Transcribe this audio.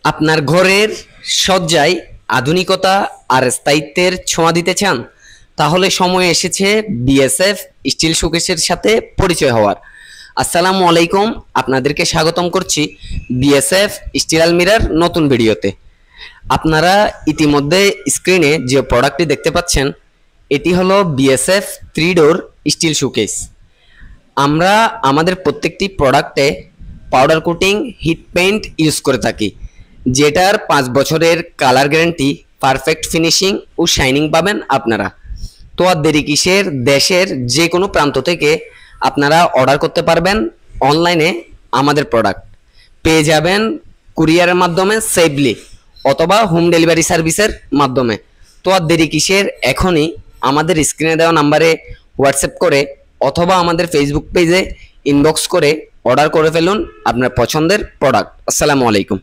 আপনার ঘরের সজ্জায় আধুনিকতা আর স্থায়িত্বের ছোঁয়া দিতে চান? তাহলে সময় এসেছে বিএসএফ স্টিল শোকেসের সাথে পরিচয় হওয়ার। আসসালামু আলাইকুম, আপনাদেরকে স্বাগতম করছি বিএসএফ স্টিল আলমিরার নতুন ভিডিওতে। আপনারা ইতিমধ্যে স্ক্রিনে যে প্রোডাক্টটি দেখতে পাচ্ছেন, এটি হলো বিএসএফ 3 ডোর স্টিল শোকেস। আমরা আমাদের প্রত্যেকটি প্রোডাক্টে powder coating heat paint use করে থাকি, যেটার 5 বছরের কালার গ্যারান্টি, পারফেক্ট ফিনিশিং ও শাইনিং পাবেন আপনারা। তো আর দেরি কিসের, দেশের যে কোনো প্রান্ত থেকে আপনারা অর্ডার করতে পারবেন অনলাইনে। আমাদের প্রোডাক্ট পেয়ে যাবেন কুরিয়ারের মাধ্যমে সেফলি, অথবা হোম ডেলিভারি সার্ভিসের মাধ্যমে। তো আর দেরি কিসের, এখনই আমাদের স্ক্রিনে দেওয়া নাম্বারে হোয়াটসঅ্যাপ করে অথবা আমাদের ফেসবুক পেজে ইনবক্স করে অর্ডার করে ফেলুন আপনার পছন্দের প্রোডাক্ট। আসসালামু আলাইকুম।